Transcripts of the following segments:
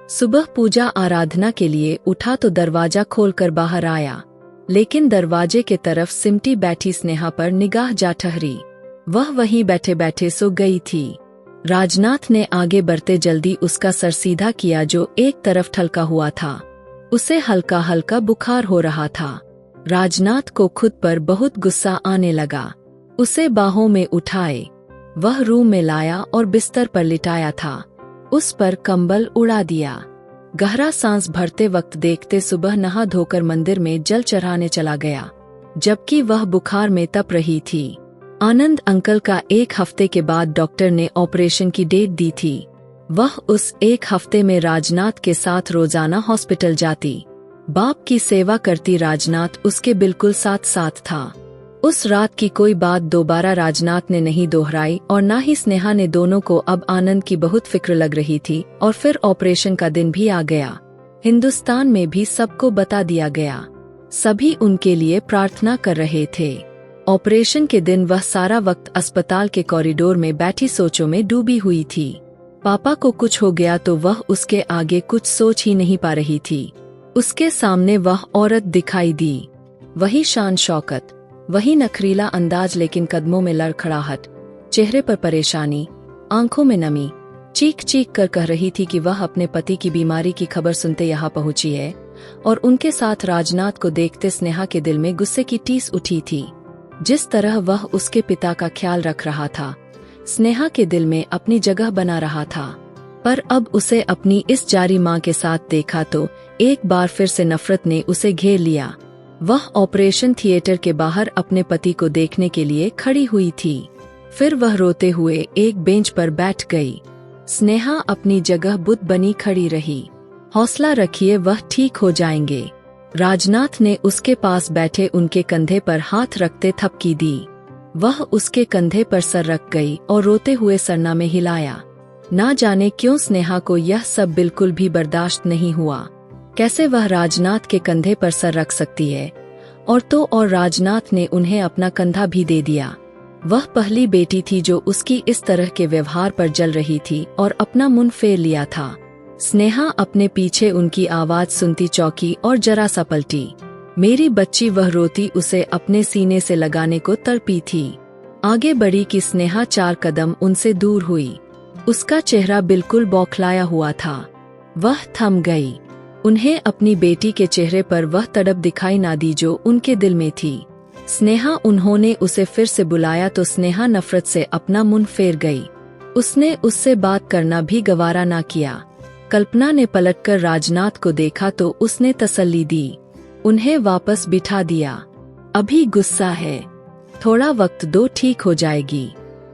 सुबह पूजा आराधना के लिए उठा तो दरवाजा खोलकर बाहर आया, लेकिन दरवाजे के तरफ सिमटी बैठी स्नेहा पर निगाह जा ठहरी। वह वहीं बैठे बैठे सो गई थी। राजनाथ ने आगे बढ़ते जल्दी उसका सर सीधा किया जो एक तरफ ठलका हुआ था। उसे हल्का हल्का बुखार हो रहा था। राजनाथ को खुद पर बहुत गुस्सा आने लगा। उसे बाहों में उठाए वह रूम में लाया और बिस्तर पर लिटाया था। उस पर कंबल उड़ा दिया। गहरा सांस भरते वक्त देखते सुबह नहा धोकर मंदिर में जल चढ़ाने चला गया, जबकि वह बुखार में तप रही थी। आनंद अंकल का 1 हफ्ते के बाद डॉक्टर ने ऑपरेशन की डेट दी थी। वह उस 1 हफ्ते में राजनाथ के साथ रोजाना हॉस्पिटल जाती। बाप की सेवा करती राजनाथ उसके बिल्कुल साथ साथ था। उस रात की कोई बात दोबारा राजनाथ ने नहीं दोहराई और ना ही स्नेहा ने। दोनों को अब आनंद की बहुत फिक्र लग रही थी। और फिर ऑपरेशन का दिन भी आ गया। हिंदुस्तान में भी सबको बता दिया गया। सभी उनके लिए प्रार्थना कर रहे थे। ऑपरेशन के दिन वह सारा वक्त अस्पताल के कॉरिडोर में बैठी सोचों में डूबी हुई थी। पापा को कुछ हो गया तो वह उसके आगे कुछ सोच ही नहीं पा रही थी। उसके सामने वह औरत दिखाई दी, वही शान शौकत, वही नखरीला अंदाज, लेकिन कदमों में लड़खड़ाहट, चेहरे पर परेशानी, आंखों में नमी। चीख चीख कर कह रही थी कि वह अपने पति की बीमारी की खबर सुनते यहाँ पहुंची है। और उनके साथ राजनाथ को देखते स्नेहा के दिल में गुस्से की टीस उठी थी। जिस तरह वह उसके पिता का ख्याल रख रहा था, स्नेहा के दिल में अपनी जगह बना रहा था। पर अब उसे अपनी इस जारी मां के साथ देखा तो एक बार फिर से नफरत ने उसे घेर लिया। वह ऑपरेशन थिएटर के बाहर अपने पति को देखने के लिए खड़ी हुई थी। फिर वह रोते हुए एक बेंच पर बैठ गई। स्नेहा अपनी जगह बुत बनी खड़ी रही। हौसला रखिए, वह ठीक हो जाएंगे। राजनाथ ने उसके पास बैठे उनके कंधे पर हाथ रखते थपकी दी। वह उसके कंधे पर सर रख गई और रोते हुए सरना में हिलाया। ना जाने क्यों स्नेहा को यह सब बिल्कुल भी बर्दाश्त नहीं हुआ। कैसे वह राजनाथ के कंधे पर सर रख सकती है। और राजनाथ ने उन्हें अपना कंधा भी दे दिया। वह पहली बेटी थी जो उसकी इस तरह के व्यवहार पर जल रही थी और अपना मुंह फेर लिया था। स्नेहा अपने पीछे उनकी आवाज सुनती चौंकी और जरा सा पलटी। मेरी बच्ची, वह रोती उसे अपने सीने से लगाने को तड़पी थी। आगे बढ़ी कि स्नेहा 4 कदम उनसे दूर हुई। उसका चेहरा बिल्कुल बौखलाया हुआ था। वह थम गई। उन्हें अपनी बेटी के चेहरे पर वह तड़प दिखाई ना दी जो उनके दिल में थी। स्नेहा, उन्होंने उसे फिर से बुलाया तो स्नेहा नफरत से अपना मुंह फेर गई। उसने उससे बात करना भी गवारा ना किया। कल्पना ने पलटकर राजनाथ को देखा तो उसने तसल्ली दी। उन्हें वापस बिठा दिया। अभी गुस्सा है, थोड़ा वक्त दो, ठीक हो जाएगी।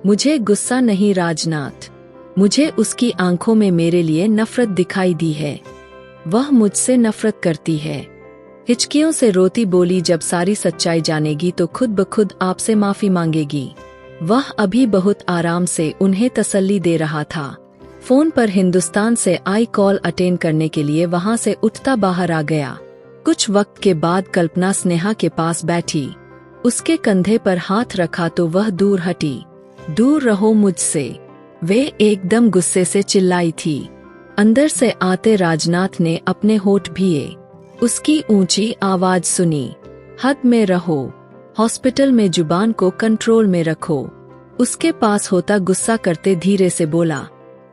मुझे गुस्सा नहीं राजनाथ, मुझे उसकी आंखों में मेरे लिए नफरत दिखाई दी है। वह मुझसे नफरत करती है। हिचकियों से रोती बोली, जब सारी सच्चाई जानेगी तो खुद ब खुद आपसे माफी मांगेगी। वह अभी बहुत आराम से उन्हें तसल्ली दे रहा था। फोन पर हिंदुस्तान से आई कॉल अटेंड करने के लिए वहां से उठता बाहर आ गया। कुछ वक्त के बाद कल्पना स्नेहा के पास बैठी। उसके कंधे पर हाथ रखा तो वह दूर हटी। दूर रहो मुझसे, वे एकदम गुस्से से चिल्लाई थी। अंदर से आते राजनाथ ने अपने होठ भीए। उसकी ऊंची आवाज सुनी, हद में रहो, हॉस्पिटल में जुबान को कंट्रोल में रखो। उसके पास होता गुस्सा करते धीरे से बोला,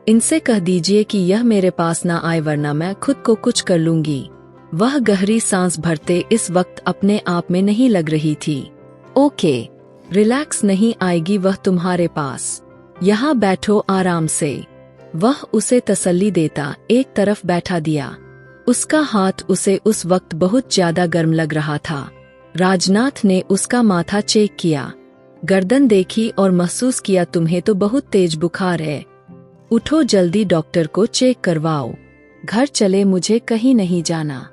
इनसे कह दीजिए कि यह मेरे पास ना आए वरना मैं खुद को कुछ कर लूंगी। वह गहरी सांस भरते इस वक्त अपने आप में नहीं लग रही थी। ओके, रिलैक्स, नहीं आएगी वह तुम्हारे पास, यहाँ बैठो आराम से। वह उसे तसल्ली देता एक तरफ बैठा दिया। उसका हाथ उसे उस वक्त बहुत ज्यादा गर्म लग रहा था। राजनाथ ने उसका माथा चेक किया, गर्दन देखी और महसूस किया, तुम्हें तो बहुत तेज बुखार है, उठो जल्दी डॉक्टर को चेक करवाओ। घर चले, मुझे कहीं नहीं जाना।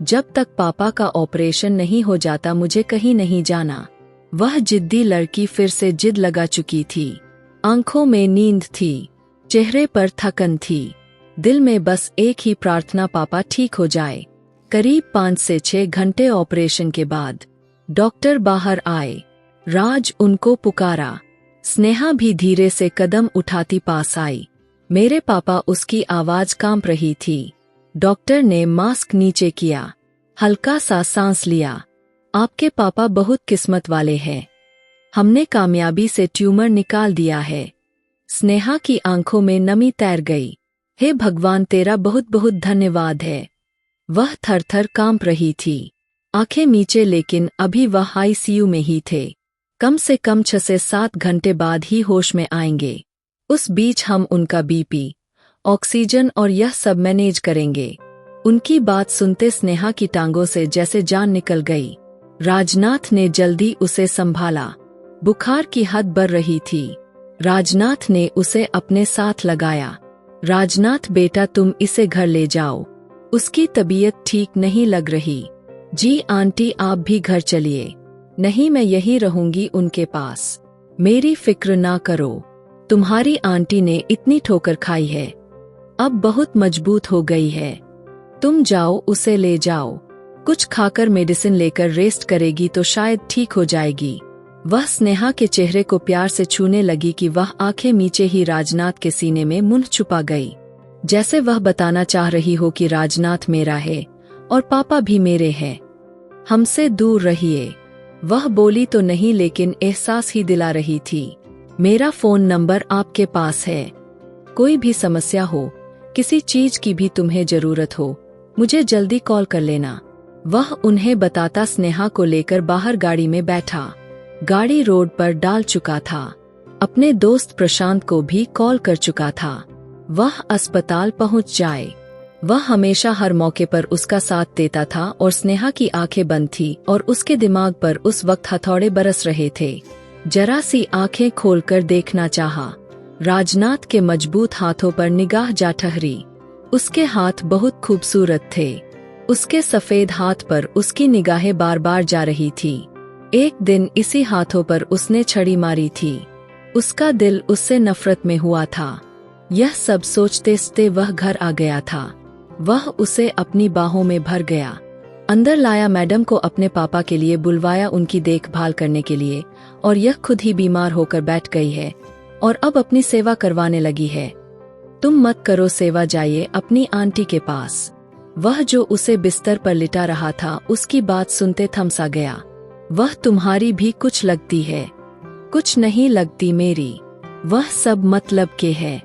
जब तक पापा का ऑपरेशन नहीं हो जाता मुझे कहीं नहीं जाना। वह जिद्दी लड़की फिर से जिद लगा चुकी थी। आंखों में नींद थी, चेहरे पर थकन थी, दिल में बस एक ही प्रार्थना, पापा ठीक हो जाए। करीब 5 से 6 घंटे ऑपरेशन के बाद डॉक्टर बाहर आए। राज उनको पुकारा। स्नेहा भी धीरे से कदम उठाती पास आई। मेरे पापा, उसकी आवाज कांप रही थी। डॉक्टर ने मास्क नीचे किया, हल्का सा सांस लिया। आपके पापा बहुत किस्मत वाले हैं। हमने कामयाबी से ट्यूमर निकाल दिया है। स्नेहा की आंखों में नमी तैर गई। हे भगवान, तेरा बहुत बहुत धन्यवाद है। वह थर-थर कांप रही थी, आंखें नीचे, लेकिन अभी वह आईसीयू में ही थे। कम से कम 6 से 7 घंटे बाद ही होश में आएंगे। उस बीच हम उनका बीपी, ऑक्सीजन और यह सब मैनेज करेंगे। उनकी बात सुनते स्नेहा की टांगों से जैसे जान निकल गई। राजनाथ ने जल्दी उसे संभाला। बुखार की हद बढ़ रही थी। राजनाथ ने उसे अपने साथ लगाया। राजनाथ बेटा, तुम इसे घर ले जाओ, उसकी तबीयत ठीक नहीं लग रही। जी आंटी, आप भी घर चलिए। नहीं, मैं यहीं रहूंगी उनके पास। मेरी फिक्र ना करो, तुम्हारी आंटी ने इतनी ठोकर खाई है, अब बहुत मजबूत हो गई है। तुम जाओ, उसे ले जाओ। कुछ खाकर मेडिसिन लेकर रेस्ट करेगी तो शायद ठीक हो जाएगी। वह स्नेहा के चेहरे को प्यार से छूने लगी कि वह आंखें नीचे ही राजनाथ के सीने में मुंह छुपा गई, जैसे वह बताना चाह रही हो कि राजनाथ मेरा है और पापा भी मेरे हैं, हमसे दूर रहिए। वह बोली तो नहीं, लेकिन एहसास ही दिला रही थी। मेरा फोन नंबर आपके पास है, कोई भी समस्या हो, किसी चीज की भी तुम्हें जरूरत हो, मुझे जल्दी कॉल कर लेना। वह उन्हें बताता स्नेहा को लेकर बाहर गाड़ी में बैठा। गाड़ी रोड पर डाल चुका था। अपने दोस्त प्रशांत को भी कॉल कर चुका था, वह अस्पताल पहुंच जाए। वह हमेशा हर मौके पर उसका साथ देता था और स्नेहा की आंखें बंद थी और उसके दिमाग पर उस वक्त हथौड़े बरस रहे थे। जरा सी आंखें खोलकर देखना चाहा। राजनाथ के मजबूत हाथों पर निगाह जा ठहरी। उसके हाथ बहुत खूबसूरत थे। उसके सफेद हाथ पर उसकी निगाहें बार बार जा रही थी। एक दिन इसी हाथों पर उसने छड़ी मारी थी। उसका दिल उससे नफरत में हुआ था। यह सब सोचते सोचते वह घर आ गया था। वह उसे अपनी बाहों में भर गया, अंदर लाया, मैडम को अपने पापा के लिए बुलवाया उनकी देखभाल करने के लिए, और यह खुद ही बीमार होकर बैठ गई है और अब अपनी सेवा करवाने लगी है। तुम मत करो सेवा, जाइए अपनी आंटी के पास। वह जो उसे बिस्तर पर लिटा रहा था उसकी बात सुनते थमसा गया। वह तुम्हारी भी कुछ लगती है। कुछ नहीं लगती मेरी, वह सब मतलब के है।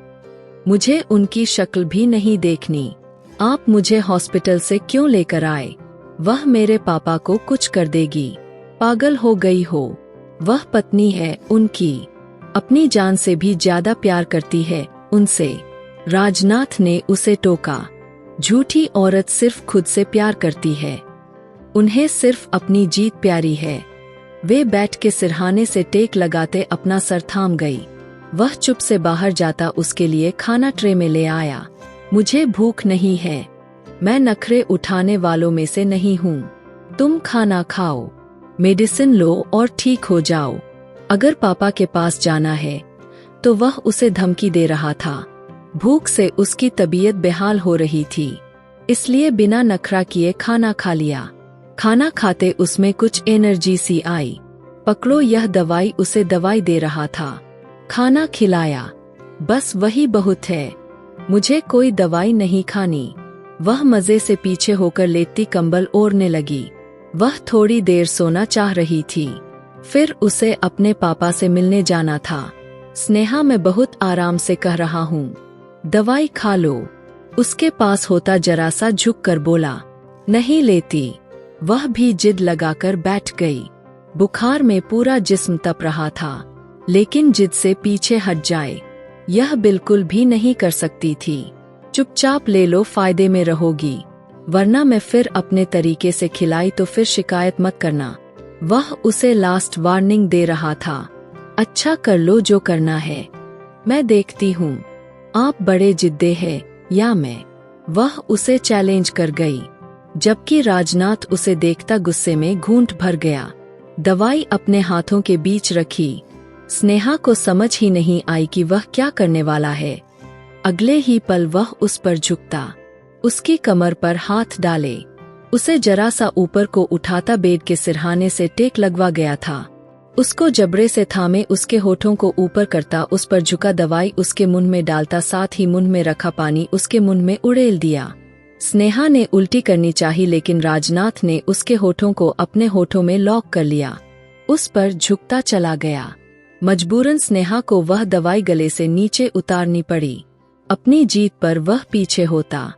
मुझे उनकी शक्ल भी नहीं देखनी। आप मुझे हॉस्पिटल से क्यों लेकर आए? वह मेरे पापा को कुछ कर देगी। पागल हो गई हो? वह पत्नी है उनकी, अपनी जान से भी ज्यादा प्यार करती है उनसे। राजनाथ ने उसे टोका। झूठी औरत सिर्फ खुद से प्यार करती है, उन्हें सिर्फ अपनी जीत प्यारी है। वे बैठ के सिरहाने से टेक लगाते अपना सर थाम गई। वह चुप से बाहर जाता उसके लिए खाना ट्रे में ले आया। मुझे भूख नहीं है, मैं नखरे उठाने वालों में से नहीं हूँ। तुम खाना खाओ, मेडिसिन लो और ठीक हो जाओ। अगर पापा के पास जाना है तो वह उसे धमकी दे रहा था। भूख से उसकी तबीयत बेहाल हो रही थी, इसलिए बिना नखरा किए खाना खा लिया। खाना खाते उसमें कुछ एनर्जी सी आई। पकड़ो यह दवाई, उसे दवाई दे रहा था। खाना खिलाया, बस वही बहुत है, मुझे कोई दवाई नहीं खानी। वह मजे से पीछे होकर लेटती कंबल ओढ़ने लगी। वह थोड़ी देर सोना चाह रही थी, फिर उसे अपने पापा से मिलने जाना था। स्नेहा, मैं बहुत आराम से कह रहा हूँ, दवाई खा लो। उसके पास होता जरा सा झुक कर बोला, नहीं लेती। वह भी जिद लगाकर बैठ गई। बुखार में पूरा जिस्म तप रहा था, लेकिन जिद से पीछे हट जाए यह बिल्कुल भी नहीं कर सकती थी। चुपचाप ले लो, फायदे में रहोगी, वरना मैं फिर अपने तरीके से खिलाई तो फिर शिकायत मत करना। वह उसे लास्ट वार्निंग दे रहा था। अच्छा कर लो जो करना है, मैं देखती हूँ आप बड़े जिद्दे हैं या मैं। वह उसे चैलेंज कर गई, जबकि राजनाथ उसे देखता गुस्से में घूंट भर गया। दवाई अपने हाथों के बीच रखी। स्नेहा को समझ ही नहीं आई कि वह क्या करने वाला है। अगले ही पल वह उस पर झुकता, उसकी कमर पर हाथ डाले, उसे जरा सा ऊपर को उठाता बेड के सिरहाने से टेक लगवा गया था। उसको जबड़े से थामे उसके होठों को ऊपर करता उस पर झुका, दवाई उसके मुंह में डालता, साथ ही मुंह में रखा पानी उसके मुंह में उड़ेल दिया। स्नेहा ने उल्टी करनी चाही लेकिन राजनाथ ने उसके होठों को अपने होठों में लॉक कर लिया। उस पर झुकता चला गया। मजबूरन स्नेहा को वह दवाई गले से नीचे उतारनी पड़ी। अपनी जीत पर वह पीछे होता।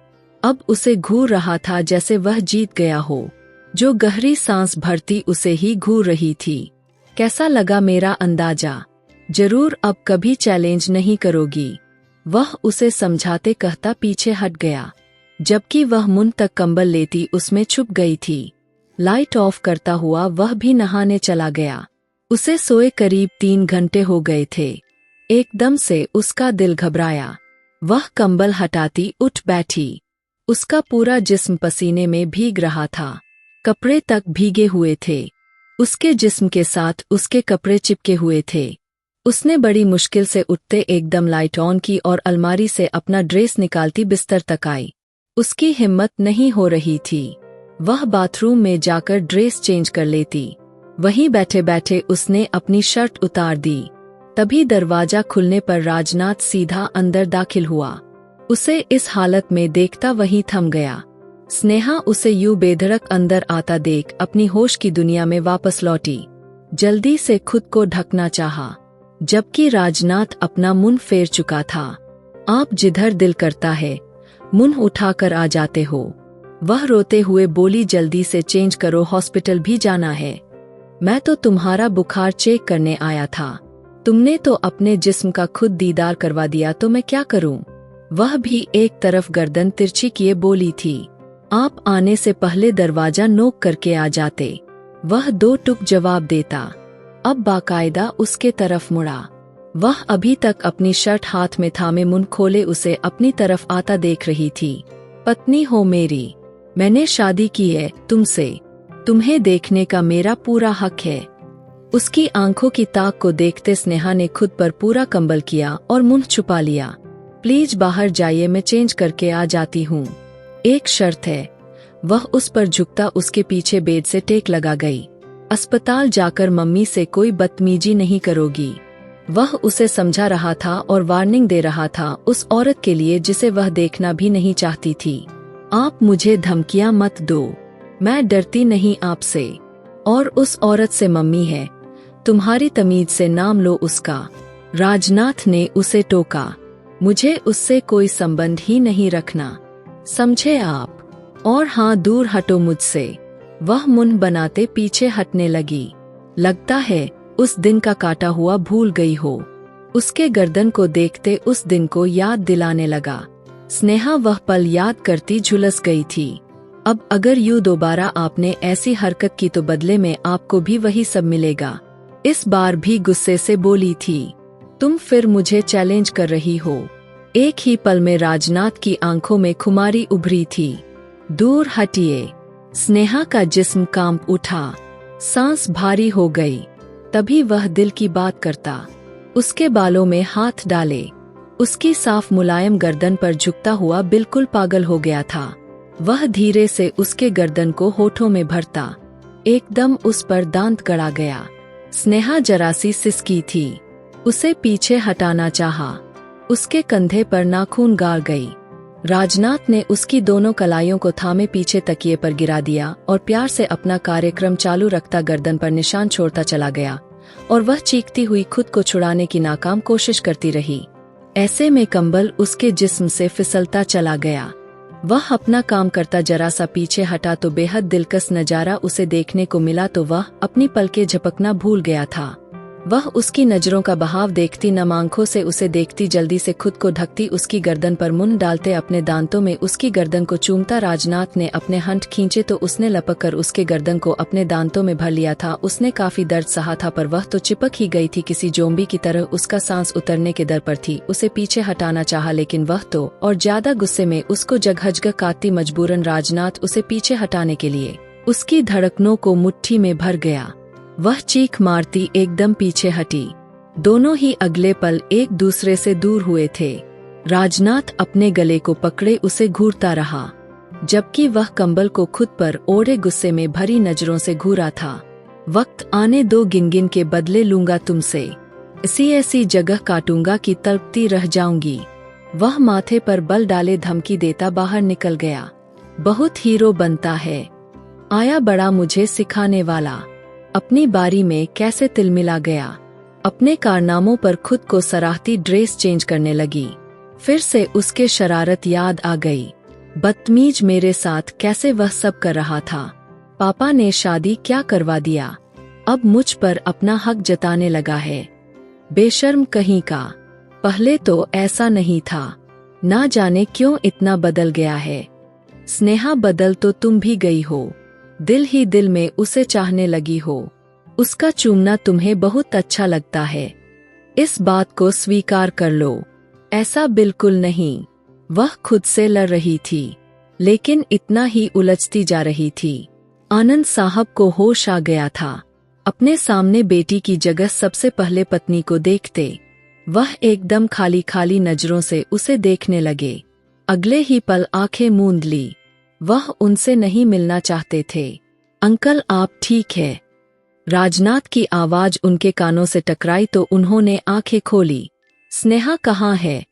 अब उसे घूर रहा था जैसे वह जीत गया हो। जो गहरी सांस भरती उसे ही घूर रही थी। कैसा लगा मेरा अंदाजा? जरूर अब कभी चैलेंज नहीं करोगी, वह उसे समझाते कहता पीछे हट गया, जबकि वह मुंह तक कंबल लेती उसमें छुप गई थी। लाइट ऑफ करता हुआ वह भी नहाने चला गया। उसे सोए करीब 3 घंटे हो गए थे। एकदम से उसका दिल घबराया। वह कंबल हटाती उठ बैठी। उसका पूरा जिस्म पसीने में भीग रहा था। कपड़े तक भीगे हुए थे। उसके जिस्म के साथ उसके कपड़े चिपके हुए थे। उसने बड़ी मुश्किल से उठते एकदम लाइट ऑन की और अलमारी से अपना ड्रेस निकालती बिस्तर तक आई। उसकी हिम्मत नहीं हो रही थी। वह बाथरूम में जाकर ड्रेस चेंज कर लेती। वहीं बैठे बैठे उसने अपनी शर्ट उतार दी। तभी दरवाजा खुलने पर राजनाथ सीधा अंदर दाखिल हुआ। उसे इस हालत में देखता वहीं थम गया। स्नेहा उसे यूं बेधड़क अंदर आता देख अपनी होश की दुनिया में वापस लौटी। जल्दी से खुद को ढकना चाहा, जबकि राजनाथ अपना मुंह फेर चुका था। आप जिधर दिल करता है मुंह उठाकर आ जाते हो, वह रोते हुए बोली। जल्दी से चेंज करो, हॉस्पिटल भी जाना है। मैं तो तुम्हारा बुखार चेक करने आया था। तुमने तो अपने जिस्म का खुद दीदार करवा दिया, तो मैं क्या करूं? वह भी एक तरफ गर्दन तिरछी किए बोली थी। आप आने से पहले दरवाजा नोक करके आ जाते, वह 2 टुक जवाब देता। अब बाकायदा उसके तरफ मुड़ा। वह अभी तक अपनी शर्ट हाथ में थामे मुंह खोले उसे अपनी तरफ आता देख रही थी। पत्नी हो मेरी, मैंने शादी की है तुमसे, तुम्हें देखने का मेरा पूरा हक है। उसकी आंखों की ताक को देखते स्नेहा ने खुद पर पूरा कंबल किया और मुंह छुपा लिया। प्लीज बाहर जाइए, मैं चेंज करके आ जाती हूँ। एक शर्त है। वह उस पर झुकता उसके पीछे बेड से टेक लगा गई। अस्पताल जाकर मम्मी से कोई बदतमीजी नहीं करोगी, वह उसे समझा रहा था और वार्निंग दे रहा था उस औरत के लिए जिसे वह देखना भी नहीं चाहती थी। आप मुझे धमकियां मत दो, मैं डरती नहीं आपसे। और उस औरत से मम्मी है, तुम्हारी तमीज से नाम लो उसका। राजनाथ ने उसे टोका। मुझे उससे कोई संबंध ही नहीं रखना, समझे आप? और हाँ, दूर हटो मुझसे। वह मुंह बनाते पीछे हटने लगी। लगता है उस दिन का काटा हुआ भूल गई हो। उसके गर्दन को देखते उस दिन को याद दिलाने लगा। स्नेहा वह पल याद करती झुलस गई थी। अब अगर यूं दोबारा आपने ऐसी हरकत की तो बदले में आपको भी वही सब मिलेगा। इस बार भी गुस्से से बोली थी। तुम फिर मुझे चैलेंज कर रही हो। एक ही पल में राजनाथ की आंखों में खुमारी उभरी थी। दूर हटिए। स्नेहा का जिस्म कांप उठा, सांस भारी हो गई। तभी वह दिल की बात करता। उसके बालों में हाथ डाले। उसकी साफ मुलायम गर्दन पर झुकता हुआ बिल्कुल पागल हो गया था। वह धीरे से उसके गर्दन को होठों में भरता। एकदम उस पर दांत गड़ा गया। स्नेहा जरासी सिसकी थी। उसे पीछे हटाना चाहा। उसके कंधे पर नाखून गाड़ गई। राजनाथ ने उसकी दोनों कलाइयों को थामे पीछे तकिए पर गिरा दिया और प्यार से अपना कार्यक्रम चालू रखता गर्दन पर निशान छोड़ता चला गया और वह चीखती हुई खुद को छुड़ाने की नाकाम कोशिश करती रही। ऐसे में कंबल उसके जिस्म से फिसलता चला गया। वह अपना काम करता जरा सा पीछे हटा तो बेहद दिलकश नजारा उसे देखने को मिला तो वह अपनी पलकें झपकना भूल गया था। वह उसकी नजरों का बहाव देखती, नम आंखों से उसे देखती, जल्दी से खुद को ढकती, उसकी गर्दन पर मुंह डालते अपने दांतों में उसकी गर्दन को चूमता। राजनाथ ने अपने हंठ खींचे तो उसने लपक कर उसके गर्दन को अपने दांतों में भर लिया था। उसने काफी दर्द सहा था पर वह तो चिपक ही गई थी किसी जोम्बी की तरह। उसका सांस उतरने के दर पर थी। उसे पीछे हटाना चाहा लेकिन वह तो और ज्यादा गुस्से में उसको जगहजग काटती। मजबूरन राजनाथ उसे पीछे हटाने के लिए उसकी धड़कनों को मुट्ठी में भर गया। वह चीख मारती एकदम पीछे हटी। दोनों ही अगले पल एक दूसरे से दूर हुए थे। राजनाथ अपने गले को पकड़े उसे घूरता रहा, जबकि वह कंबल को खुद पर ओढ़े गुस्से में भरी नजरों से घूरा था। वक्त आने दो, गिन गिन के बदले लूंगा तुमसे, ऐसी ऐसी जगह काटूंगा कि तड़पती रह जाऊंगी। वह माथे पर बल डाले धमकी देता बाहर निकल गया। बहुत हीरो बनता है। आया बड़ा मुझे सिखाने वाला। अपनी बारी में कैसे तिलमिला गया। अपने कारनामों पर खुद को सराहती ड्रेस चेंज करने लगी। फिर से उसके शरारत याद आ गई। बदतमीज मेरे साथ कैसे वह सब कर रहा था। पापा ने शादी क्या करवा दिया, अब मुझ पर अपना हक जताने लगा है। बेशर्म कहीं का। पहले तो ऐसा नहीं था। ना जाने क्यों इतना बदल गया है। स्नेहा बदल तो तुम भी गई हो। दिल ही दिल में उसे चाहने लगी हो। उसका चूमना तुम्हें बहुत अच्छा लगता है। इस बात को स्वीकार कर लो। ऐसा बिल्कुल नहीं। वह खुद से लड़ रही थी, लेकिन इतना ही उलझती जा रही थी। आनंद साहब को होश आ गया था। अपने सामने बेटी की जगह सबसे पहले पत्नी को देखते वह एकदम खाली खाली नजरों से उसे देखने लगे। अगले ही पल आंखें मूंद ली। वह उनसे नहीं मिलना चाहते थे। अंकल आप ठीक है? राजनाथ की आवाज उनके कानों से टकराई तो उन्होंने आंखें खोली। स्नेहा कहाँ है?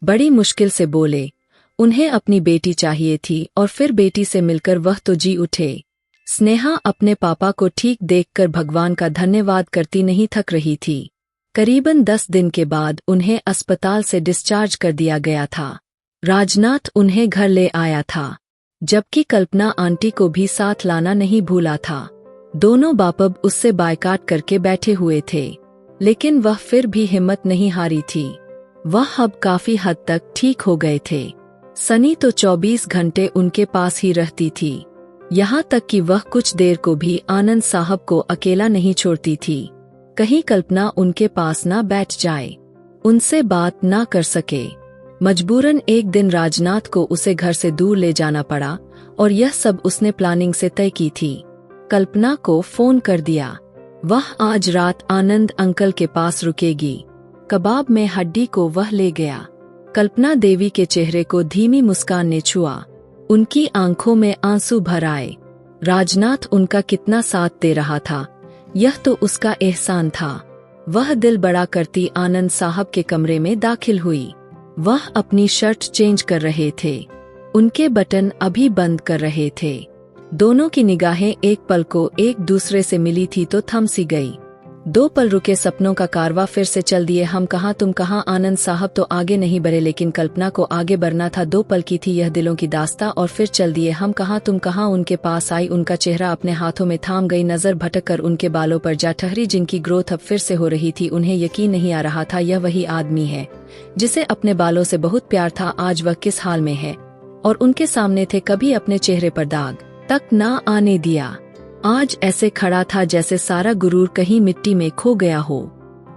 बड़ी मुश्किल से बोले। उन्हें अपनी बेटी चाहिए थी और फिर बेटी से मिलकर वह तो जी उठे। स्नेहा अपने पापा को ठीक देखकर भगवान का धन्यवाद करती नहीं थक रही थी। करीबन 10 दिन के बाद उन्हें अस्पताल से डिस्चार्ज कर दिया गया था। राजनाथ उन्हें घर ले आया था, जबकि कल्पना आंटी को भी साथ लाना नहीं भूला था। दोनों बाप अब उससे बायकाट करके बैठे हुए थे, लेकिन वह फिर भी हिम्मत नहीं हारी थी। वह अब काफी हद तक ठीक हो गए थे। सनी तो 24 घंटे उनके पास ही रहती थी, यहाँ तक कि वह कुछ देर को भी आनंद साहब को अकेला नहीं छोड़ती थी। कहीं कल्पना उनके पास ना बैठ जाए, उनसे बात ना कर सके। मजबूरन एक दिन राजनाथ को उसे घर से दूर ले जाना पड़ा और यह सब उसने प्लानिंग से तय की थी। कल्पना को फोन कर दिया। वह आज रात आनंद अंकल के पास रुकेगी। कबाब में हड्डी को वह ले गया। कल्पना देवी के चेहरे को धीमी मुस्कान ने छुआ। उनकी आंखों में आंसू भर आए। राजनाथ उनका कितना साथ दे रहा था, यह तो उसका एहसान था। वह दिल बड़ा करती आनंद साहब के कमरे में दाखिल हुई। वह अपनी शर्ट चेंज कर रहे थे। उनके बटन अभी बंद कर रहे थे। दोनों की निगाहें एक पल को एक दूसरे से मिली थी तो थम सी गई। 2 पल रुके सपनों का कारवां फिर से चल दिए। हम कहाँ तुम कहाँ। आनंद साहब तो आगे नहीं बढ़े, लेकिन कल्पना को आगे बढ़ना था। 2 पल की थी यह दिलों की दास्तां और फिर चल दिए। हम कहाँ तुम कहाँ। उनके पास आई, उनका चेहरा अपने हाथों में थाम गई। नजर भटक कर उनके बालों पर जा ठहरी, जिनकी ग्रोथ अब फिर से हो रही थी। उन्हें यकीन नहीं आ रहा था यह वही आदमी है जिसे अपने बालों से बहुत प्यार था। आज वह किस हाल में है, और उनके सामने थे। कभी अपने चेहरे पर दाग तक ना आने दिया। आज ऐसे खड़ा था जैसे सारा गुरूर कहीं मिट्टी में खो गया हो।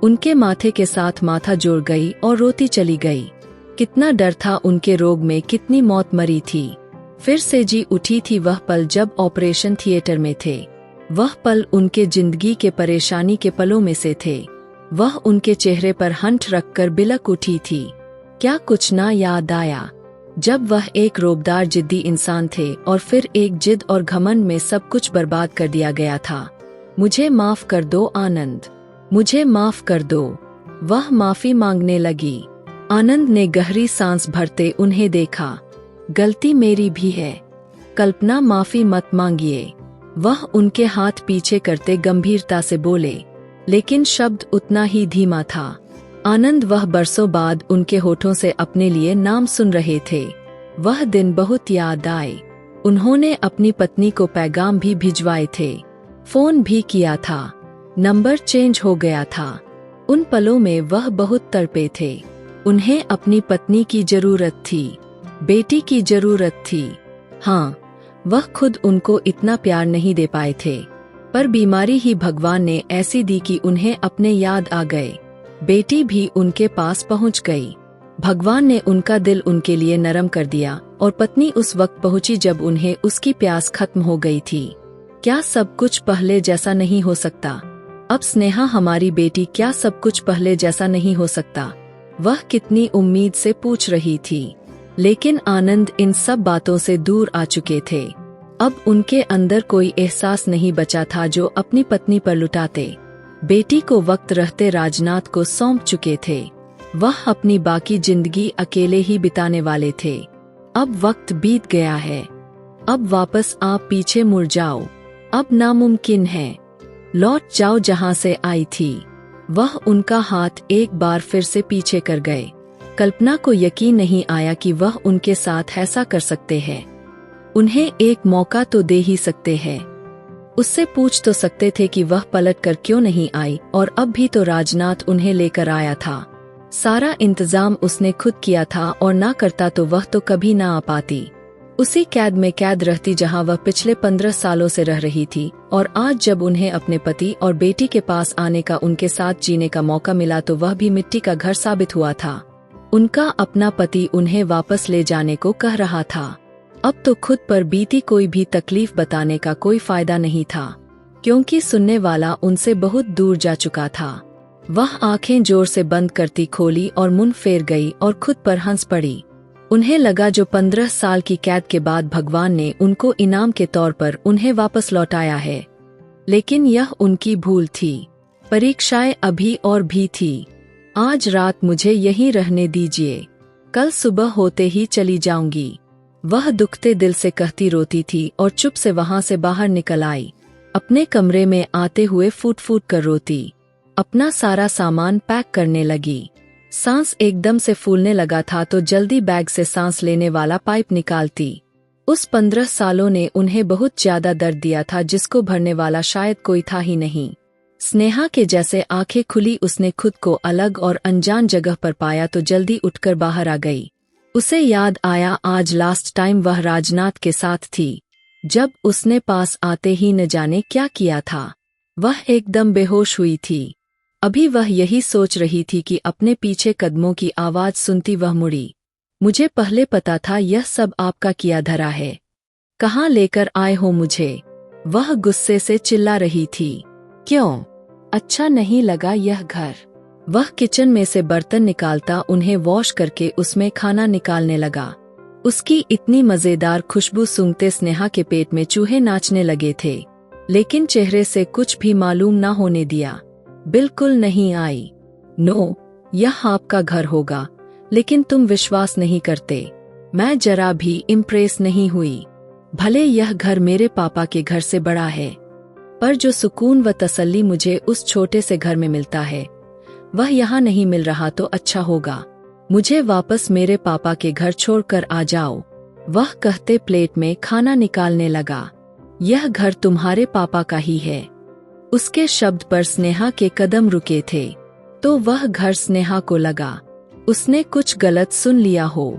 उनके माथे के साथ माथा जोड़ गई और रोती चली गई। कितना डर था उनके रोग में, कितनी मौत मरी थी। फिर से जी उठी थी वह पल जब ऑपरेशन थिएटर में थे। वह पल उनके जिंदगी के परेशानी के पलों में से थे। वह उनके चेहरे पर हंठ रखकर बिलक उठी थी। क्या कुछ ना याद आया जब वह एक रोबदार जिद्दी इंसान थे और फिर एक जिद और घमंड में सब कुछ बर्बाद कर दिया गया था। मुझे माफ कर दो आनंद, मुझे माफ कर दो। वह माफी मांगने लगी। आनंद ने गहरी सांस भरते उन्हें देखा। गलती मेरी भी है कल्पना, माफी मत मांगिए। वह उनके हाथ पीछे करते गंभीरता से बोले, लेकिन शब्द उतना ही धीमा था। आनंद वह बरसों बाद उनके होठों से अपने लिए नाम सुन रहे थे। वह दिन बहुत याद आए। उन्होंने अपनी पत्नी को पैगाम भी भिजवाए थे, फोन भी किया था, नंबर चेंज हो गया था। उन पलों में वह बहुत तड़पे थे। उन्हें अपनी पत्नी की जरूरत थी, बेटी की जरूरत थी। हाँ, वह खुद उनको इतना प्यार नहीं दे पाए थे, पर बीमारी ही भगवान ने ऐसी दी कि उन्हें अपने याद आ गए। बेटी भी उनके पास पहुंच गई। भगवान ने उनका दिल उनके लिए नरम कर दिया और पत्नी उस वक्त पहुंची जब उन्हें उसकी प्यास खत्म हो गई थी। क्या सब कुछ पहले जैसा नहीं हो सकता? अब स्नेहा हमारी बेटी, क्या सब कुछ पहले जैसा नहीं हो सकता? वह कितनी उम्मीद से पूछ रही थी, लेकिन आनंद इन सब बातों से दूर आ चुके थे। अब उनके अंदर कोई एहसास नहीं बचा था जो अपनी पत्नी पर लुटाते। बेटी को वक्त रहते राजनाथ को सौंप चुके थे। वह अपनी बाकी जिंदगी अकेले ही बिताने वाले थे। अब वक्त बीत गया है। अब वापस आप पीछे मुड़ जाओ, अब नामुमकिन है। लौट जाओ जहां से आई थी। वह उनका हाथ एक बार फिर से पीछे कर गए। कल्पना को यकीन नहीं आया कि वह उनके साथ ऐसा कर सकते हैं। उन्हें एक मौका तो दे ही सकते हैं। उससे पूछ तो सकते थे कि वह पलट कर क्यों नहीं आई, और अब भी तो राजनाथ उन्हें लेकर आया था। सारा इंतजाम उसने खुद किया था, और ना करता तो वह तो कभी ना आ पाती। उसी कैद में कैद रहती जहां वह पिछले 15 सालों से रह रही थी, और आज जब उन्हें अपने पति और बेटी के पास आने का, उनके साथ जीने का मौका मिला, तो वह भी मिट्टी का घर साबित हुआ था। उनका अपना पति उन्हें वापस ले जाने को कह रहा था। अब तो खुद पर बीती कोई भी तकलीफ बताने का कोई फायदा नहीं था, क्योंकि सुनने वाला उनसे बहुत दूर जा चुका था। वह आंखें जोर से बंद करती खोली और मुंह फेर गई और खुद पर हंस पड़ी। उन्हें लगा जो 15 साल की कैद के बाद भगवान ने उनको इनाम के तौर पर उन्हें वापस लौटाया है। लेकिन यह उनकी भूल थी। परीक्षाएं अभी और भी थी। आज रात मुझे यहीं रहने दीजिए, कल सुबह होते ही चली जाऊंगी। वह दुखते दिल से कहती रोती थी और चुप से वहां से बाहर निकल आई। अपने कमरे में आते हुए फूट फूट कर रोती। अपना सारा सामान पैक करने लगी। सांस एकदम से फूलने लगा था तो जल्दी बैग से सांस लेने वाला पाइप निकालती। उस 15 सालों ने उन्हें बहुत ज्यादा दर्द दिया था, जिसको भरने वाला शायद कोई था ही नहीं। स्नेहा के जैसे आंखें खुली उसने खुद को अलग और अनजान जगह पर पाया तो जल्दी उठकर बाहर आ गई। उसे याद आया आज लास्ट टाइम वह राजनाथ के साथ थी, जब उसने पास आते ही न जाने क्या किया था। वह एकदम बेहोश हुई थी। अभी वह यही सोच रही थी कि अपने पीछे कदमों की आवाज सुनती वह मुड़ी। मुझे पहले पता था यह सब आपका किया धरा है। कहाँ लेकर आए हो मुझे? वह गुस्से से चिल्ला रही थी। क्यों? अच्छा नहीं लगा यह घर? वह किचन में से बर्तन निकालता उन्हें वॉश करके उसमें खाना निकालने लगा। उसकी इतनी मजेदार खुशबू सूंघते स्नेहा के पेट में चूहे नाचने लगे थे, लेकिन चेहरे से कुछ भी मालूम ना होने दिया। बिल्कुल नहीं आई। नो, यह आपका घर होगा, लेकिन तुम विश्वास नहीं करते। मैं जरा भी इम्प्रेस नहीं हुई। भले यह घर मेरे पापा के घर से बड़ा है, पर जो सुकून व तसल्ली मुझे उस छोटे से घर में मिलता है, वह यहाँ नहीं मिल रहा तो अच्छा होगा। मुझे वापस मेरे पापा के घर छोड़कर आ जाओ। वह कहते प्लेट में खाना निकालने लगा। यह घर तुम्हारे पापा का ही है। उसके शब्द पर स्नेहा के कदम रुके थे, तो वह घर स्नेहा को लगा उसने कुछ गलत सुन लिया हो।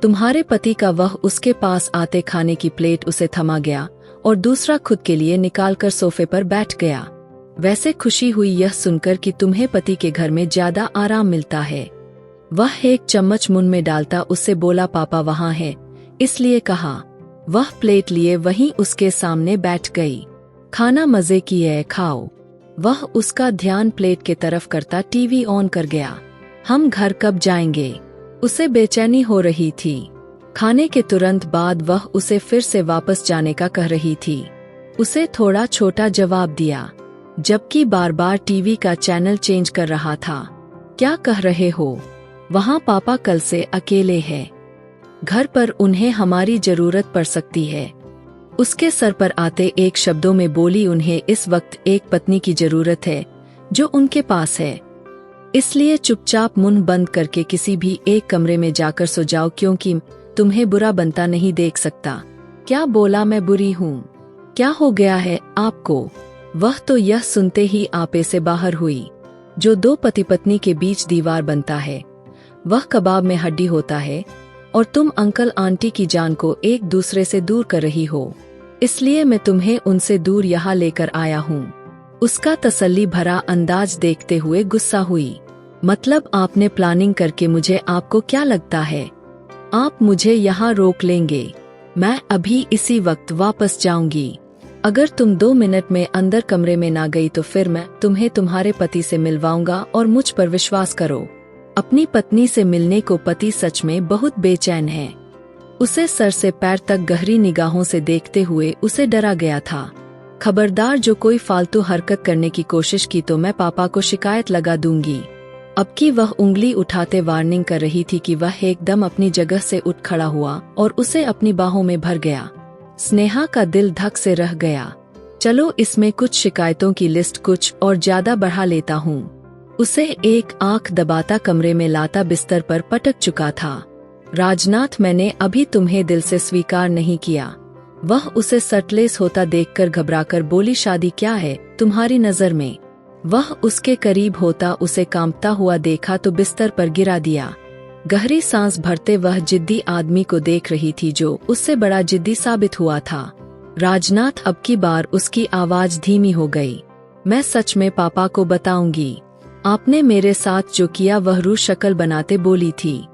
तुम्हारे पति का वह उसके पास आते खाने की प्लेट उसे थमा गया और दूसरा खुद के लिए निकालकर सोफे पर बैठ गया। वैसे खुशी हुई यह सुनकर कि तुम्हें पति के घर में ज्यादा आराम मिलता है। वह एक चम्मच मुंह में डालता उससे बोला पापा वहाँ है, इसलिए कहा। वह प्लेट लिए वहीं उसके सामने बैठ गई। खाना मजे की है, खाओ। वह उसका ध्यान प्लेट के तरफ करता टीवी ऑन कर गया। हम घर कब जाएंगे? उसे बेचैनी हो रही थी। खाने के तुरंत बाद वह उसे फिर से वापस जाने का कह रही थी। उसे थोड़ा छोटा जवाब दिया, जबकि बार बार टीवी का चैनल चेंज कर रहा था। क्या कह रहे हो? वहाँ पापा कल से अकेले हैं। घर पर उन्हें हमारी जरूरत पड़ सकती है। उसके सर पर आते एक शब्दों में बोली, उन्हें इस वक्त एक पत्नी की जरूरत है जो उनके पास है। इसलिए चुपचाप मुंह बंद करके किसी भी एक कमरे में जाकर सो जाओ, क्योंकि तुम्हें बुरा बनता नहीं देख सकता। क्या बोला मैं बुरी हूँ? क्या हो गया है आपको? वह तो यह सुनते ही आपे से बाहर हुई। जो दो पति पत्नी के बीच दीवार बनता है, वह कबाब में हड्डी होता है, और तुम अंकल आंटी की जान को एक दूसरे से दूर कर रही हो। इसलिए मैं तुम्हें उनसे दूर यहाँ लेकर आया हूँ। उसका तसल्ली भरा अंदाज देखते हुए गुस्सा हुई। मतलब आपने प्लानिंग करके मुझे, आपको क्या लगता है आप मुझे यहाँ रोक लेंगे? मैं अभी इसी वक्त वापस जाऊंगी। अगर तुम 2 मिनट में अंदर कमरे में ना गई तो फिर मैं तुम्हें तुम्हारे पति से मिलवाऊंगा, और मुझ पर विश्वास करो, अपनी पत्नी से मिलने को पति सच में बहुत बेचैन है। उसे सर से पैर तक गहरी निगाहों से देखते हुए उसे डरा गया था। खबरदार, जो कोई फालतू हरकत करने की कोशिश की तो मैं पापा को शिकायत लगा दूंगी। अब की वह उंगली उठाते वार्निंग कर रही थी कि वह एकदम अपनी जगह से उठ खड़ा हुआ और उसे अपनी बाहों में भर गया। स्नेहा का दिल धक से रह गया। चलो इसमें कुछ शिकायतों की लिस्ट कुछ और ज्यादा बढ़ा लेता हूँ। उसे एक आंख दबाता कमरे में लाता बिस्तर पर पटक चुका था। राजनाथ, मैंने अभी तुम्हें दिल से स्वीकार नहीं किया। वह उसे सटलेस होता देखकर घबराकर बोली, शादी क्या है तुम्हारी नजर में? वह उसके करीब होता उसे कांपता हुआ देखा तो बिस्तर पर गिरा दिया। गहरी सांस भरते वह जिद्दी आदमी को देख रही थी जो उससे बड़ा जिद्दी साबित हुआ था। राजनाथ, अब की बार उसकी आवाज धीमी हो गई। मैं सच में पापा को बताऊंगी। आपने मेरे साथ जो किया, वह रू शक्ल बनाते बोली थी।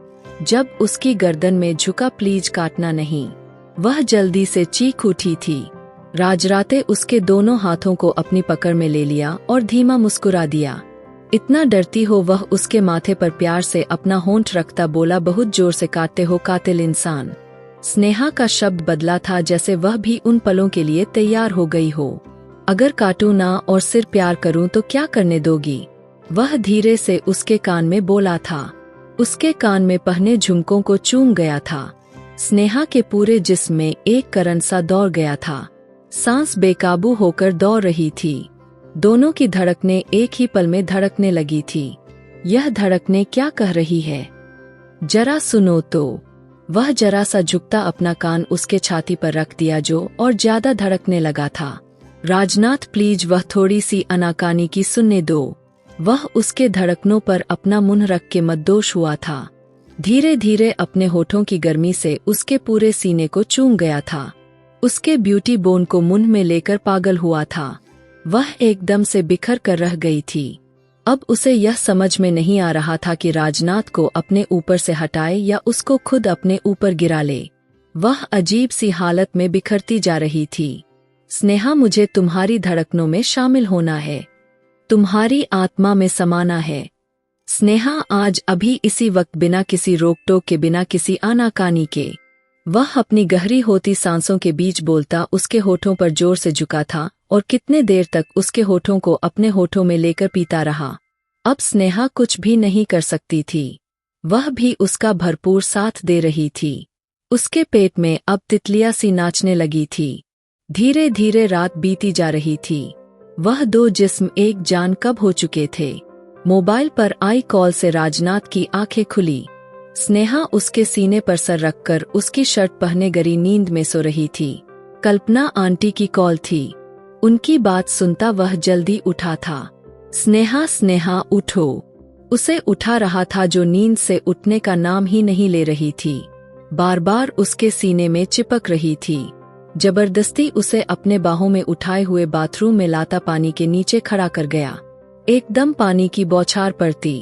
जब उसकी गर्दन में झुका, प्लीज काटना नहीं। वह जल्दी से चीख उठी थी। राजराते उसके दोनों हाथों को अपनी पकड़ में ले लिया और धीमा मुस्कुरा दिया। इतना डरती हो? वह उसके माथे पर प्यार से अपना होंठ रखता बोला, बहुत जोर से काटते हो कातिल इंसान। स्नेहा का शब्द बदला था, जैसे वह भी उन पलों के लिए तैयार हो गई हो। अगर काटूं ना और सिर प्यार करूं तो क्या करने दोगी? वह धीरे से उसके कान में बोला था। उसके कान में पहने झुमकों को चूम गया था। स्नेहा के पूरे जिस्म में एक करंट सा दौड़ गया था। सांस बेकाबू होकर दौड़ रही थी। दोनों की धड़कनें एक ही पल में धड़कने लगी थी। यह धड़कनें क्या कह रही है? जरा सुनो तो। वह जरा सा झुकता अपना कान उसके छाती पर रख दिया जो और ज्यादा धड़कने लगा था। राजनाथ, प्लीज, वह थोड़ी सी अनाकानी की सुनने दो। वह उसके धड़कनों पर अपना मुंह रख के मद्दोश हुआ था। धीरे धीरे अपने होठों की गर्मी से उसके पूरे सीने को चूम गया था। उसके ब्यूटी बोन को मुंह में लेकर पागल हुआ था। वह एकदम से बिखर कर रह गई थी। अब उसे यह समझ में नहीं आ रहा था कि राजनाथ को अपने ऊपर से हटाए या उसको खुद अपने ऊपर गिरा ले। वह अजीब सी हालत में बिखरती जा रही थी। स्नेहा, मुझे तुम्हारी धड़कनों में शामिल होना है, तुम्हारी आत्मा में समाना है। स्नेहा, आज अभी इसी वक्त, बिना किसी रोक टोक के, बिना किसी आनाकानी के। वह अपनी गहरी होती सांसों के बीच बोलता उसके होठों पर जोर से झुका था और कितने देर तक उसके होठों को अपने होठों में लेकर पीता रहा। अब स्नेहा कुछ भी नहीं कर सकती थी। वह भी उसका भरपूर साथ दे रही थी। उसके पेट में अब तितलियां सी नाचने लगी थी। धीरे धीरे रात बीती जा रही थी। वह दो जिस्म एक जान कब हो चुके थे। मोबाइल पर आई कॉल से राजनाथ की आंखें खुली। स्नेहा उसके सीने पर सर रखकर उसकी शर्ट पहने गरी नींद में सो रही थी। कल्पना आंटी की कॉल थी। उनकी बात सुनता वह जल्दी उठा था। स्नेहा, स्नेहा उठो। उसे उठा रहा था जो नींद से उठने का नाम ही नहीं ले रही थी। बार बार उसके सीने में चिपक रही थी। जबरदस्ती उसे अपने बाहों में उठाए हुए बाथरूम में लाता पानी के नीचे खड़ा कर गया। एकदम पानी की बौछार पड़ती।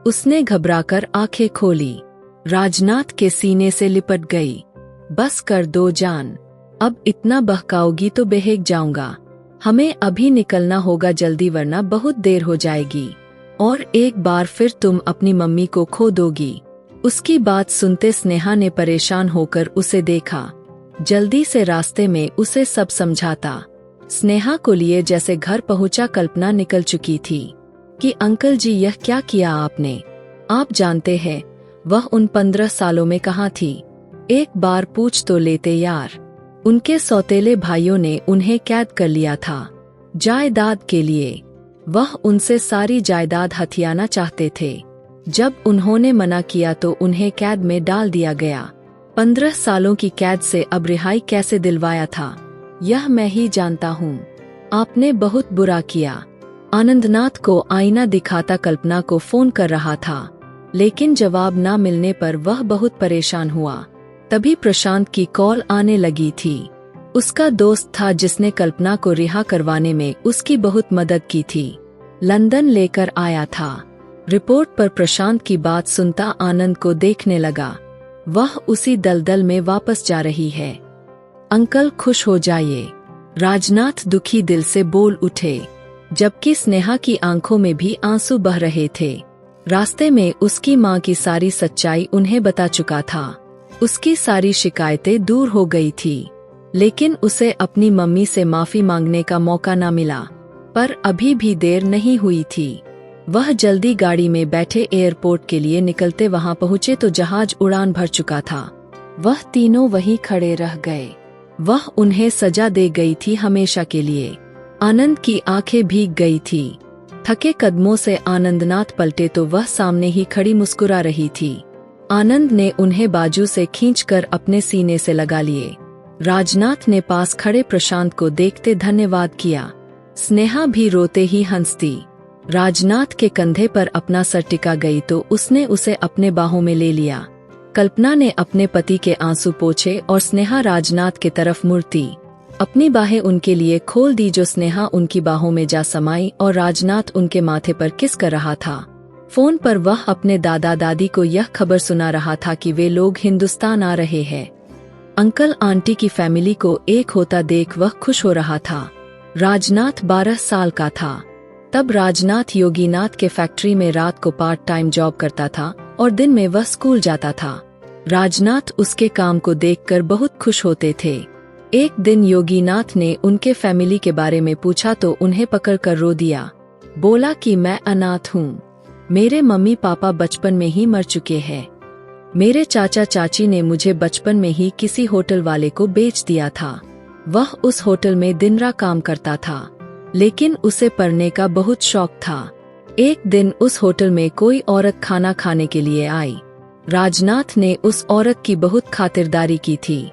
उसने घबराकर आंखें खोली। राजनाथ के सीने से लिपट गई। बस कर दो जान, अब इतना बहकाओगी तो बहक जाऊंगा। हमें अभी निकलना होगा जल्दी, वरना बहुत देर हो जाएगी और एक बार फिर तुम अपनी मम्मी को खो दोगी। उसकी बात सुनते स्नेहा ने परेशान होकर उसे देखा। जल्दी से रास्ते में उसे सब समझाता। स्नेहा को लिए जैसे घर पहुंचा कल्पना निकल चुकी थी कि अंकल जी, यह क्या किया आपने? आप जानते हैं वह उन 15 सालों में कहाँ थी? एक बार पूछ तो लेते यार। उनके सौतेले भाइयों ने उन्हें कैद कर लिया था जायदाद के लिए। वह उनसे सारी जायदाद हथियाना चाहते थे। जब उन्होंने मना किया तो उन्हें कैद में डाल दिया गया। 15 सालों की कैद से अब रिहाई कैसे दिलवाया था, यह मैं ही जानता हूँ। आपने बहुत बुरा किया। आनंदनाथ को आईना दिखाता कल्पना को फोन कर रहा था, लेकिन जवाब न मिलने पर वह बहुत परेशान हुआ। तभी प्रशांत की कॉल आने लगी थी। उसका दोस्त था जिसने कल्पना को रिहा करवाने में उसकी बहुत मदद की थी। लंदन लेकर आया था। रिपोर्ट पर प्रशांत की बात सुनता आनंद को देखने लगा। वह उसी दलदल में वापस जा रही है। अंकल खुश हो जाइए, राजनाथ दुखी दिल से बोल उठे, जबकि स्नेहा की आंखों में भी आंसू बह रहे थे। रास्ते में उसकी माँ की सारी सच्चाई उन्हें बता चुका था। उसकी सारी शिकायतें दूर हो गई थी, लेकिन उसे अपनी मम्मी से माफी मांगने का मौका न मिला। पर अभी भी देर नहीं हुई थी। वह जल्दी गाड़ी में बैठे एयरपोर्ट के लिए निकलते वहां पहुंचे तो जहाज उड़ान भर चुका था। वह तीनों वहीं खड़े रह गए। वह उन्हें सजा दे गई थी हमेशा के लिए। आनंद की आंखें भीग गई थी। थके कदमों से आनंदनाथ पलटे तो वह सामने ही खड़ी मुस्कुरा रही थी। आनंद ने उन्हें बाजू से खींचकर अपने सीने से लगा लिए। राजनाथ ने पास खड़े प्रशांत को देखते धन्यवाद किया। स्नेहा भी रोते ही हंसती राजनाथ के कंधे पर अपना सर टिका गई तो उसने उसे अपने बाहों में ले लिया। कल्पना ने अपने पति के आंसू पोंछे और स्नेहा राजनाथ के तरफ मुड़ती अपनी बाहें उनके लिए खोल दी, जो स्नेहा उनकी बाहों में जा समाई और राजनाथ उनके माथे पर किस कर रहा था। फोन पर वह अपने दादा दादी को यह खबर सुना रहा था कि वे लोग हिंदुस्तान आ रहे हैं। अंकल आंटी की फैमिली को एक होता देख वह खुश हो रहा था। राजनाथ 12 साल का था। तब राजनाथ योगीनाथ के फैक्ट्री में रात को पार्ट टाइम जॉब करता था और दिन में वह स्कूल जाता था। राजनाथ उसके काम को देखकर बहुत खुश होते थे। एक दिन योगीनाथ ने उनके फैमिली के बारे में पूछा तो उन्हें पकड़कर रो दिया। बोला कि मैं अनाथ हूँ, मेरे मम्मी पापा बचपन में ही मर चुके हैं। मेरे चाचा चाची ने मुझे बचपन में ही किसी होटल वाले को बेच दिया था। वह उस होटल में दिन रात काम करता था, लेकिन उसे पढ़ने का बहुत शौक था। एक दिन उस होटल में कोई औरत खाना खाने के लिए आई। राजनाथ ने उस औरत की बहुत खातिरदारी की थी।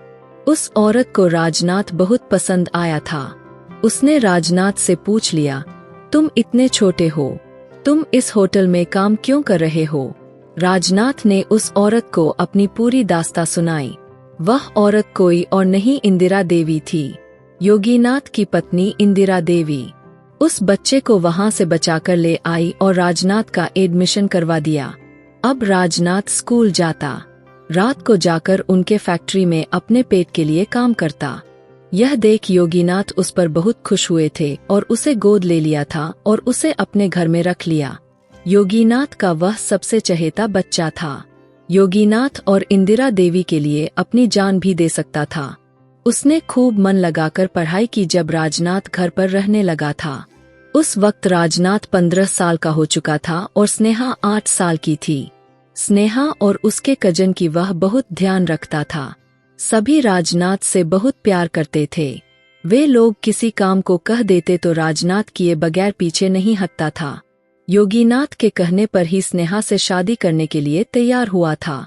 उस औरत को राजनाथ बहुत पसंद आया था। उसने राजनाथ से पूछ लिया, तुम इतने छोटे हो, तुम इस होटल में काम क्यों कर रहे हो? राजनाथ ने उस औरत को अपनी पूरी दास्तां सुनाई। वह औरत कोई और नहीं इंदिरा देवी थी, योगीनाथ की पत्नी इंदिरा देवी। उस बच्चे को वहां से बचाकर ले आई और राजनाथ का एडमिशन करवा दिया। अब राजनाथ स्कूल जाता, रात को जाकर उनके फैक्ट्री में अपने पेट के लिए काम करता। यह देख योगीनाथ उस पर बहुत खुश हुए थे और उसे गोद ले लिया था और उसे अपने घर में रख लिया। योगीनाथ का वह सबसे चहेता बच्चा था। योगीनाथ और इंदिरा देवी के लिए अपनी जान भी दे सकता था। उसने खूब मन लगाकर पढ़ाई की। जब राजनाथ घर पर रहने लगा था उस वक्त राजनाथ 15 साल का हो चुका था और स्नेहा 8 साल की थी। स्नेहा और उसके कजन की वह बहुत ध्यान रखता था। सभी राजनाथ से बहुत प्यार करते थे। वे लोग किसी काम को कह देते तो राजनाथ किए बगैर पीछे नहीं हटता था। योगीनाथ के कहने पर ही स्नेहा से शादी करने के लिए तैयार हुआ था।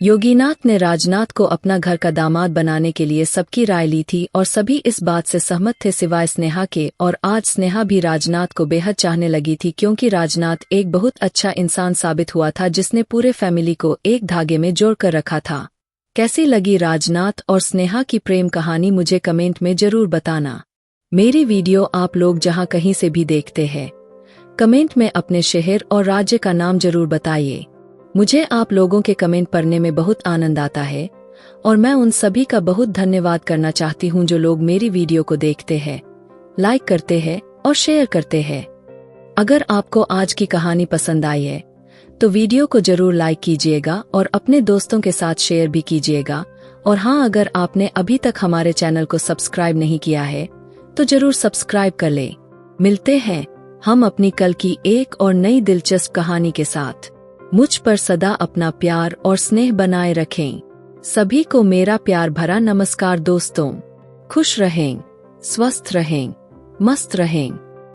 योगीनाथ ने राजनाथ को अपना घर का दामाद बनाने के लिए सबकी राय ली थी और सभी इस बात से सहमत थे सिवाय स्नेहा के। और आज स्नेहा भी राजनाथ को बेहद चाहने लगी थी क्योंकि राजनाथ एक बहुत अच्छा इंसान साबित हुआ था जिसने पूरे फैमिली को एक धागे में जोड़कर रखा था। कैसी लगी राजनाथ और स्नेहा की प्रेम कहानी मुझे कमेंट में जरूर बताना। मेरी वीडियो आप लोग जहां कहीं से भी देखते हैं, कमेंट में अपने शहर और राज्य का नाम जरूर बताइए। मुझे आप लोगों के कमेंट पढ़ने में बहुत आनंद आता है और मैं उन सभी का बहुत धन्यवाद करना चाहती हूं जो लोग मेरी वीडियो को देखते हैं, लाइक करते हैं और शेयर करते हैं। अगर आपको आज की कहानी पसंद आई है तो वीडियो को जरूर लाइक कीजिएगा और अपने दोस्तों के साथ शेयर भी कीजिएगा। और हाँ, अगर आपने अभी तक हमारे चैनल को सब्सक्राइब नहीं किया है तो जरूर सब्सक्राइब कर ले। मिलते हैं हम अपनी कल की एक और नई दिलचस्प कहानी के साथ। मुझ पर सदा अपना प्यार और स्नेह बनाए रखें। सभी को मेरा प्यार भरा नमस्कार दोस्तों। खुश रहें, स्वस्थ रहें, मस्त रहें।